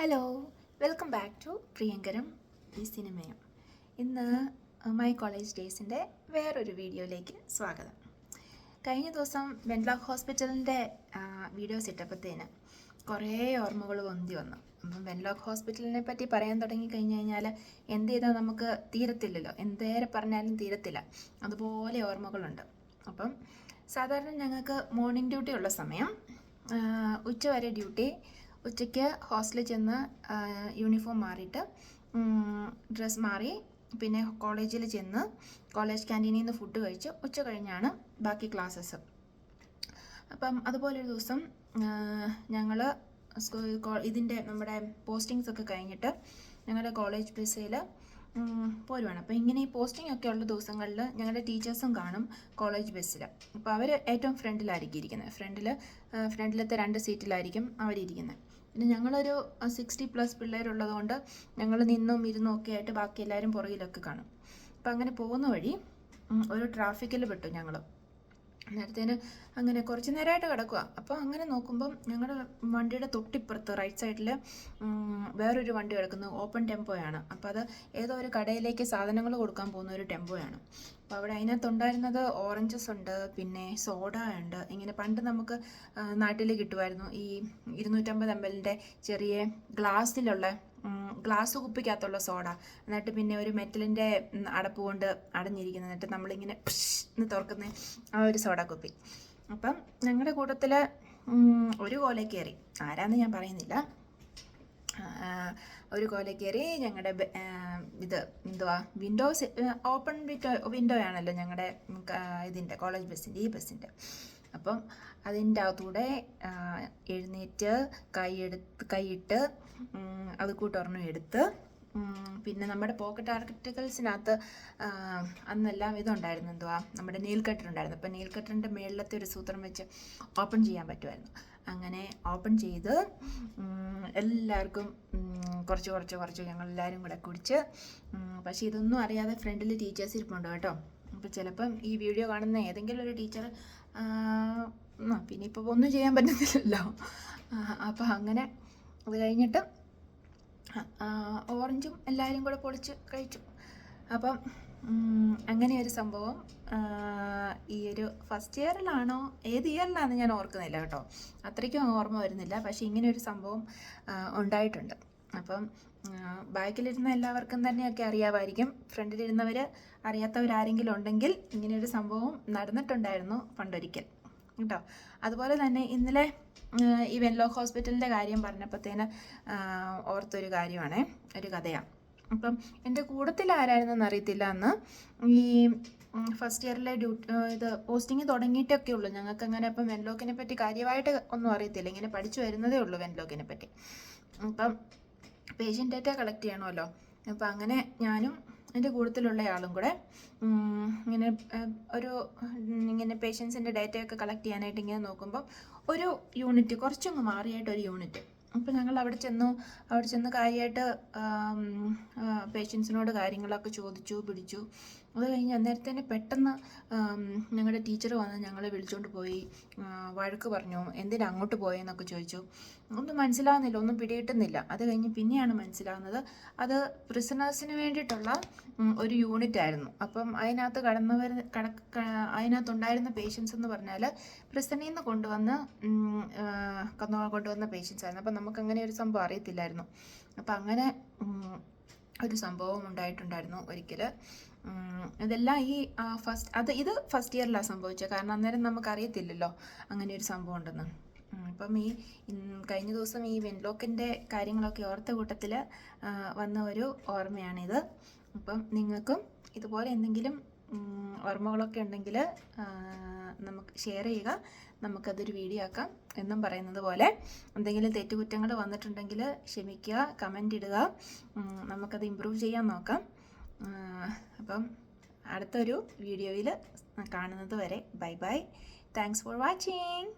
Hello, welcome back to പ്രിയങ്കരം ഈ സിനിമയും. ഇന്ന് മൈ കോളേജ് ഡേയ്സിൻ്റെ വേറൊരു വീഡിയോയിലേക്ക് സ്വാഗതം. കഴിഞ്ഞ ദിവസം വെൻലോക്ക് ഹോസ്പിറ്റലിൻ്റെ വീഡിയോസ് ഇട്ടപ്പോഴത്തേന് കുറേ ഓർമ്മകൾ പൊന്തി വന്നു. അപ്പം വെൻലോക്ക് ഹോസ്പിറ്റലിനെ പറ്റി പറയാൻ തുടങ്ങി കഴിഞ്ഞ് കഴിഞ്ഞാൽ എന്ത് ചെയ്താൽ നമുക്ക് തീരത്തില്ലല്ലോ, എന്തേരെ പറഞ്ഞാലും തീരത്തില്ല. അതുപോലെ ഓർമ്മകളുണ്ട്. അപ്പം സാധാരണ ഞങ്ങൾക്ക് മോർണിംഗ് ഡ്യൂട്ടി ഉള്ള സമയം ഉച്ചവരെ ഡ്യൂട്ടി. ഉച്ചയ്ക്ക് ഹോസ്റ്റലിൽ ചെന്ന് യൂണിഫോം മാറിയിട്ട് ഡ്രസ്സ് മാറി പിന്നെ കോളേജിൽ ചെന്ന് കോളേജ് ക്യാൻറ്റീനിൽ നിന്ന് ഫുഡ് കഴിച്ച് ഉച്ച കഴിഞ്ഞാണ് ബാക്കി ക്ലാസ്സസ്. അപ്പം അതുപോലൊരു ദിവസം ഞങ്ങൾ ഇതിൻ്റെ നമ്മുടെ പോസ്റ്റിങ്സ് ഒക്കെ കഴിഞ്ഞിട്ട് ഞങ്ങളുടെ കോളേജ് ബസ്സിൽ പോരുവാണ്. അപ്പോൾ ഇങ്ങനെ ഈ പോസ്റ്റിംഗ് ഒക്കെ ഉള്ള ദിവസങ്ങളിൽ ഞങ്ങളുടെ ടീച്ചേഴ്സും കാണും കോളേജ് ബസ്സിൽ. അപ്പോൾ അവർ ഏറ്റവും ഫ്രണ്ടിലായിരിക്കും ഇരിക്കുന്നത്. ഫ്രണ്ടിലത്തെ 2 സീറ്റിലായിരിക്കും അവരിയ്ക്കുന്നത്. പിന്നെ ഞങ്ങളൊരു 60+ പിള്ളേരുള്ളതുകൊണ്ട് ഞങ്ങൾ നിന്നും ഇരുന്നും ഒക്കെ ആയിട്ട് ബാക്കി എല്ലാവരും പുറകിലൊക്കെ കാണും. അപ്പോൾ അങ്ങനെ പോകുന്ന വഴി ഒരു ട്രാഫിക്കിൽ പെട്ടു ഞങ്ങൾ. നേരത്തേന് അങ്ങനെ കുറച്ച് നേരമായിട്ട് കിടക്കുക. അപ്പോൾ അങ്ങനെ നോക്കുമ്പം ഞങ്ങളുടെ വണ്ടിയുടെ തൊട്ടിപ്പുറത്ത് റൈറ്റ് സൈഡിൽ വേറൊരു വണ്ടി കിടക്കുന്നു. ഓപ്പൺ ടെമ്പോയാണ്. അപ്പോൾ അത് ഏതോ ഒരു കടയിലേക്ക് സാധനങ്ങൾ കൊടുക്കാൻ പോകുന്ന ഒരു ടെമ്പോയാണ്. അപ്പോൾ അവിടെ അതിനകത്തുണ്ടായിരുന്നത് ഓറഞ്ചസ് ഉണ്ട്, പിന്നെ സോഡ ഉണ്ട്. ഇങ്ങനെ പണ്ട് നമുക്ക് നാട്ടിൽ കിട്ടുമായിരുന്നു ഈ 250 ml ചെറിയ ഗ്ലാസ് കുപ്പിക്കകത്തുള്ള സോഡ. എന്നിട്ട് പിന്നെ ഒരു മെറ്റലിൻ്റെ അടപ്പ് കൊണ്ട് അടഞ്ഞിരിക്കുന്നത്. എന്നിട്ട് നമ്മളിങ്ങനെ തുറക്കുന്ന ആ ഒരു സോഡ കുപ്പി. അപ്പം ഞങ്ങളുടെ കൂട്ടത്തിൽ ഒരു കോല കയറി, ആരാന്ന് ഞാൻ പറയുന്നില്ല, ഒരു കോല കയറി ഞങ്ങളുടെ ഇത് വിൻഡോസ് ഓപ്പൺ വിൻഡോ ആണല്ലോ ഞങ്ങളുടെ ഇതിൻ്റെ കോളേജ് ബസ്സിൻ്റെ ഈ ബസ്സിൻ്റെ. അപ്പം അതിൻ്റെ അകത്തൂടെ എഴുന്നേറ്റ് കൈയിട്ട് അത് കൂട്ടൊരെണ്ണം എടുത്ത് പിന്നെ നമ്മുടെ പോക്കറ്റ് ആർട്ടിക്കിൾസിനകത്ത് അന്നെല്ലാം ഇതുണ്ടായിരുന്നു, നമ്മുടെ നെയിൽ കട്ടർ ഉണ്ടായിരുന്നു. അപ്പോൾ നെയിൽ കട്ടറിൻ്റെ മേളിലത്തെ ഒരു സൂത്രം വെച്ച് ഓപ്പൺ ചെയ്യാൻ പറ്റുമായിരുന്നു. അങ്ങനെ ഓപ്പൺ ചെയ്ത് എല്ലാവർക്കും കുറച്ച് ഞങ്ങളെല്ലാവരും കൂടെ കുടിച്ച്. പക്ഷേ ഇതൊന്നും അറിയാതെ ഫ്രണ്ടിൽ ടീച്ചേഴ്സ് ഇരിപ്പുണ്ട് കേട്ടോ. അപ്പോൾ ചിലപ്പം ഈ വീഡിയോ കാണുന്ന ഏതെങ്കിലും ഒരു ടീച്ചർ പിന്നെ ഇപ്പോൾ ഒന്നും ചെയ്യാൻ പറ്റത്തില്ലല്ലോ. അപ്പോൾ അങ്ങനെ അത് കഴിഞ്ഞിട്ട് ഓറഞ്ചും എല്ലാവരും കൂടെ പൊളിച്ച് കഴിച്ചു. അപ്പം അങ്ങനെ ഒരു സംഭവം ഈ ഒരു ഫസ്റ്റ് ഇയറിലാണോ ഏത് ഇയറിലാണെന്ന് ഞാൻ ഓർക്കുന്നില്ല കേട്ടോ, അത്രയ്ക്കും ഓർമ്മ വരുന്നില്ല. പക്ഷേ ഇങ്ങനെ ഒരു സംഭവം ഉണ്ടായിട്ടുണ്ട്. അപ്പം ബാക്കിലിരുന്ന എല്ലാവർക്കും തന്നെയൊക്കെ അറിയാമായിരിക്കും. ഫ്രണ്ടിലിരുന്നവർ അറിയാത്തവരാരെങ്കിലും ഉണ്ടെങ്കിൽ ഇങ്ങനെയൊരു സംഭവം നടന്നിട്ടുണ്ടായിരുന്നു പണ്ടൊരിക്കൽ കേട്ടോ. അതുപോലെ തന്നെ ഇന്നലെ ഈ വെൻലോക്ക് ഹോസ്പിറ്റലിൻ്റെ കാര്യം പറഞ്ഞപ്പോഴത്തേന് ഓർത്തൊരു കാര്യമാണ്, ഒരു കഥയാണ്. അപ്പം എൻ്റെ കൂട്ടത്തിൽ ആരായിരുന്നെന്ന് അറിയത്തില്ല. അന്ന് ഈ ഫസ്റ്റ് ഇയറിലെ ഇത് പോസ്റ്റിങ് തുടങ്ങിയിട്ടൊക്കെ ഉള്ളൂ ഞങ്ങൾക്ക്. അങ്ങനെ അപ്പം വെൻലോക്കിനെ പറ്റി കാര്യമായിട്ട് ഒന്നും അറിയത്തില്ല, ഇങ്ങനെ പഠിച്ചു വരുന്നതേ ഉള്ളൂ വെൻലോക്കിനെ പറ്റി. അപ്പം പേഷ്യൻ്റ് ഡേറ്റ കളക്ട് ചെയ്യണമല്ലോ. അപ്പം അങ്ങനെ ഞാനും എൻ്റെ കൂട്ടത്തിലുള്ള ആളും കൂടെ ഇങ്ങനെ പേഷ്യൻസിൻ്റെ ഡേറ്റയൊക്കെ കളക്ട് ചെയ്യാനായിട്ട് ഇങ്ങനെ നോക്കുമ്പം ഒരു യൂണിറ്റ് കുറച്ചൊന്ന് മാറിയായിട്ട് ഒരു യൂണിറ്റ്. അപ്പോൾ ഞങ്ങൾ അവിടെ ചെന്ന് കാര്യമായിട്ട് പേഷ്യൻസിനോട് കാര്യങ്ങളൊക്കെ ചോദിച്ചു പിടിച്ചു. അത് കഴിഞ്ഞ് അന്നേരത്തേന് പെട്ടെന്ന് ഞങ്ങളുടെ ടീച്ചർ വന്ന് ഞങ്ങളെ വിളിച്ചുകൊണ്ട് പോയി, വഴക്ക് പറഞ്ഞു. എന്തിനാ അങ്ങോട്ട് പോയെന്നൊക്കെ ചോദിച്ചു. ഒന്നും മനസ്സിലാവുന്നില്ല, ഒന്നും പിടികിട്ടുന്നില്ല. അത് കഴിഞ്ഞ് പിന്നെയാണ് മനസ്സിലാവുന്നത് അത് പ്രിസണേഴ്സിന് വേണ്ടിയിട്ടുള്ള ഒരു യൂണിറ്റ് ആയിരുന്നു. അപ്പം അതിനകത്ത് അതിനകത്തുണ്ടായിരുന്ന പേഷ്യൻസ് എന്ന് പറഞ്ഞാൽ പ്രിസണിൽ നിന്ന് കൊണ്ടുവന്ന പേഷ്യൻസ് ആയിരുന്നു. അപ്പം നമുക്കങ്ങനെ ഒരു സംഭവം അറിയത്തില്ലായിരുന്നു. അപ്പം അങ്ങനെ ഒരു സംഭവം ഉണ്ടായിട്ടുണ്ടായിരുന്നു ഒരിക്കൽ. ഇതെല്ലാം ഇത് ഫസ്റ്റ് ഇയറിലാണ് സംഭവിച്ചത്. കാരണം അന്നേരം നമുക്കറിയത്തില്ലല്ലോ അങ്ങനെ ഒരു സംഭവം ഉണ്ടെന്ന്. അപ്പം കഴിഞ്ഞ ദിവസം ഈ വെൻലോക്കിൻ്റെ കാര്യങ്ങളൊക്കെ ഓർത്ത കൂട്ടത്തിൽ വന്ന ഒരു ഓർമ്മയാണിത്. അപ്പം നിങ്ങൾക്കും ഇതുപോലെ എന്തെങ്കിലും ഓർമ്മകളൊക്കെ ഉണ്ടെങ്കിൽ നമുക്ക് ഷെയർ ചെയ്യുക, നമുക്കതൊരു വീഡിയോ ആക്കാം. എന്നും പറയുന്നത് പോലെ എന്തെങ്കിലും തെറ്റുകുറ്റങ്ങൾ വന്നിട്ടുണ്ടെങ്കിൽ ക്ഷമിക്കുക, കമൻ്റ് ഇടുക, നമുക്കത് ഇമ്പ്രൂവ് ചെയ്യാൻ നോക്കാം. അപ്പം അടുത്തൊരു വീഡിയോയിൽ കാണുന്നത് വരെ bye bye. Thanks for watching.